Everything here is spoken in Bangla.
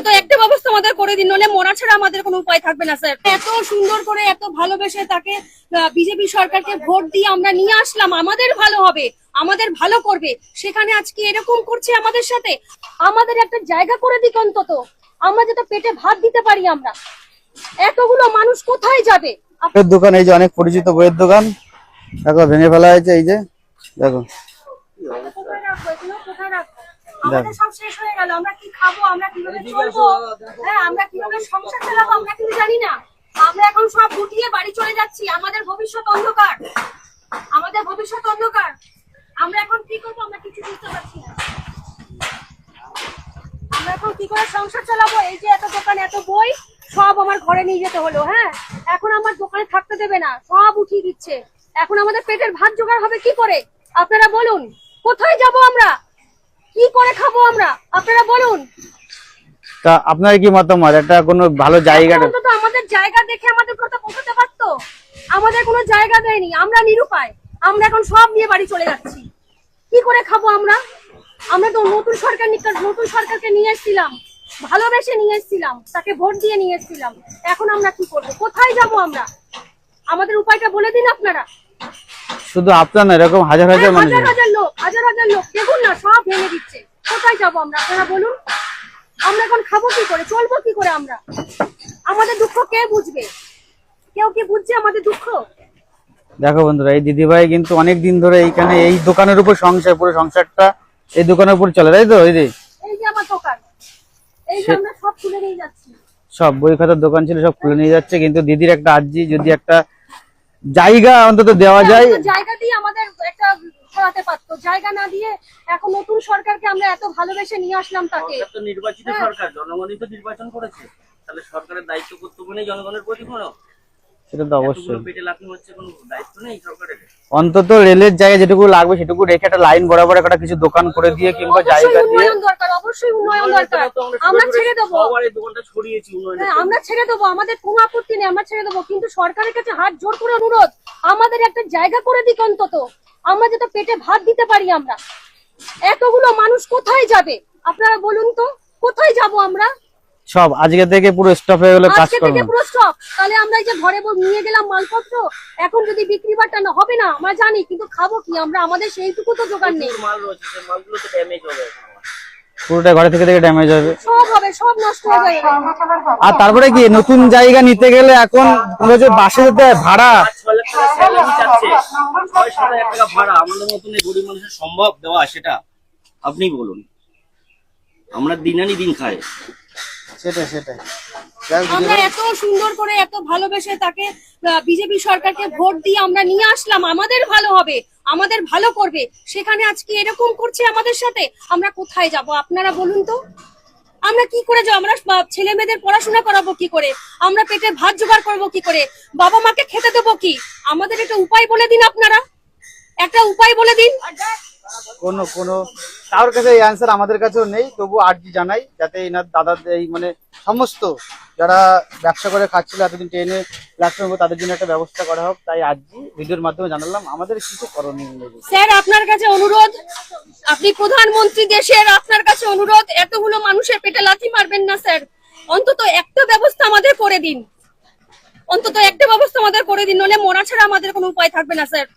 অন্তত একটা ব্যবস্থা আমাদের করে দিন, নলে মরা ছাড়া আমাদের কোনো উপায় থাকবে না স্যার। এত সুন্দর করে এত ভালোবেসে তাকে বিজেপি সরকারকে ভোট দিয়ে আমরা নিয়ে আসলাম, আমাদের ভালো হবে, আমাদের ভালো করবে, সেখানে আজকে এরকম করছে আমাদের সাথে। আমাদের একটা জায়গা করে দিক অন্তত, আমরা যাতে পেটে ভাত দিতে পারি। আমরা এতগুলো মানুষ কোথায় যাবে? বইয়ের দোকান, এই যে অনেক পরিচিত বইয়ের দোকান, দেখো ভেঙে ফেলা হয়েছে। এই যে দেখো, আমাদের সব শেষ হয়ে গেল, আমরা কি খাবো, আমরা কিভাবে চলবো, হ্যাঁ আমরা কিভাবে সংসার চালাবো আমরা কিন্তু জানি না। আমরা এখন সব গুটিয়ে বাড়ি চলে যাচ্ছি, আমাদের ভবিষ্যৎ অন্ধকার, আমাদের ভবিষ্যৎ অন্ধকার। আমরা এখন কি করবো আমরা কিছু বুঝতে পারছি না। আমরা এখন কি করে সংসার চালাবো? এই যে এত দোকান এত বই সব আমার ঘরে নিয়ে যেতে হলো। হ্যাঁ, এখন আমার দোকানে থাকতে দেবে না, সব উঠিয়ে দিচ্ছে। এখন আমাদের পেটের ভাত জোগাড় হবে কি করে? আপনারা বলুন, কোথায় যাব আমরা, কি করে খাবো আমরা, আপনারা বলুন। তা আপনার কি মতামত, একটা কোনো ভালো জায়গা? অন্তত আমাদের জায়গা দেখে আমাদের কথা পৌঁছাতে পারতো, আমাদের কোনো জায়গা দেয়নি, আমরা নিরুপায়। আমরা এখন সব নিয়ে বাড়ি চলে যাচ্ছি, কি করে খাবো আমরা? আমরা তো নতুন সরকারকে নিয়ে এসেছিলাম, ভালোবেসে নিয়ে এসেছিলাম, তাকে ভোট দিয়ে নিয়ে এসেছিলাম। এখন আমরা কি করবো, কোথায় যাব আমরা? আমাদের উপায়টা বলে দিন আপনারা। শুধু আপনার না, এরকম হাজার হাজার মানুষ, হাজার হাজার লোক দেখুন না, সব ভেঙে দিচ্ছে। কোথায় যাব আমরা, আপনারা বলুন। আমরা এখন খাবো কি করে, চলবো কি করে আমরা? আমাদের দুঃখ কে বুঝবে? কেউ কি বুঝছে আমাদের দুঃখ? দেখো বন্ধুরা, এই দিদিভাই কিন্তু অনেক দিন ধরে এইখানে এই দোকানের উপর সংসার, পুরো সংসারটা এই দোকানের উপর চলে, তাই তো? এই যে আমার দোকান, এই যে আমরা সব খুলে নিয়ে যাচ্ছি, সব বই খাতার দোকান ছিল সব খুলে নিয়ে যাচ্ছে। কিন্তু দিদির একটা আর্জি, যদি একটা জায়গা অন্তত দেওয়া যায়, জায়গা দিয়ে আমাদের একটা ছড়াতে পারতো, জায়গা না দিয়ে এখন নতুন সরকারকে আমরা এত ভালোবেসে নিয়ে আসলাম, তাকে তো নির্বাচিত সরকার, জনগণই তো নির্বাচন করেছে, তাহলে সরকারের দায়িত্ব কর্তব্য নেই জনগণের প্রতি কোনো? সেটা তো অবশ্যই। পেটে লাথি হচ্ছে, কোনো দায়িত্ব নেই সরকারের? অন্তত রেলের জায়গা যেটুকু লাগবে সেটুকু রেখে একটা লাইন বরাবর একটা কিছু দোকান করে দিয়ে কিংবা জায়গা দিয়ে, অবশ্যই উন্নয়ন দরকার। আমরা ছেড়ে দেবো, দোকানটা ছড়িয়েছি উন্নয়ন, আমরা ছেড়ে দেবো, আমাদের কোনো আপত্তি নেই, আমরা ছেড়ে দেবো। কিন্তু সরকারের কাছে হাত জোর করে অনুরোধ, আমাদের একটা জায়গা করে দিক অন্তত, আমরা যাতে পেটে ভাত দিতে পারি। আমরা এতগুলো মানুষ কোথায় যাবে আপনারা বলুন তো, কোথায় যাব আমরা? সব আজকে থেকে পুরো স্টপ হয়ে গেল কাজ করব, পুরো স্টপ। তাহলে আমরা এই যে ঘরে নিয়ে গেলাম মালপত্র, এখন যদি বিক্রি বাটা না হবে না আমরা জানি, কিন্তু খাবো কি আমরা? আমাদের সেইটুকু তো জোগাড় নেই। মাল রয়েছে, সেই মালগুলো তো ড্যামেজ হবে, পুরোটা ঘরে থেকে ড্যামেজ হবে, সব হবে, সব নষ্ট হয়ে যাবে। আর তারপরে কি নতুন জায়গা নিতে গেলে এখন বাসে যেতে ভাড়া 6 লাখ টাকা স্যালারি চাচ্ছে, 6-7 হাজার টাকা ভাড়া। আমাদের মতন এই গরিব মানুষের সম্ভব দেওয়া? সেটা আপনি বলুন। আমরা দিন আনি দিন খাই। সেটাই আমরা এত সুন্দর করে এত ভালোবেসে তাকে বিজেপি সরকারকে ভোট দিয়ে আমরা নিয়ে আসলাম, আমাদের ভালো হবে, আমাদের ভালো করবে, সেখানে আজকে এরকম করছে আমাদের সাথে। আমরা কোথায় যাব আপনারা বলুন তো? আমরা কি করে যাবো? আমরা ছেলে মেয়েদের পড়াশোনা করাবো কি করে? আমরা পেটে ভাত জোগাড় করবো কি করে? বাবা মাকে খেতে দেবো কি? আমাদের একটা উপায় বলে দিন আপনারা, একটা উপায় বলে দিন। কোনো কারোর কাছে এই অ্যান্সার আমাদের কাছেও নেই, তবু আর্জি জানাই যাতে এনার দাদাদের এই মানে সমস্ত যারা ব্যবসা করে খাচ্ছিল এতদিন ট্রেনে প্ল্যাটফর্মে, তাদের জন্য একটা ব্যবস্থা করা হোক। তাই আর্জি ভিডিওর মাধ্যমে জানালাম, আমাদের কিছু করণীয় নেই। স্যার আপনার কাছে অনুরোধ, আপনি প্রধানমন্ত্রী দেশের, আপনার কাছে অনুরোধ, এতগুলো মানুষের পেটে লাথি মারবেন না স্যার। অন্তত একটা ব্যবস্থা আমাদের করে দিন, অন্তত একটা ব্যবস্থা আমাদের করে দিন, নলে মরা ছাড়া আমাদের কোনো উপায় থাকবে না স্যার।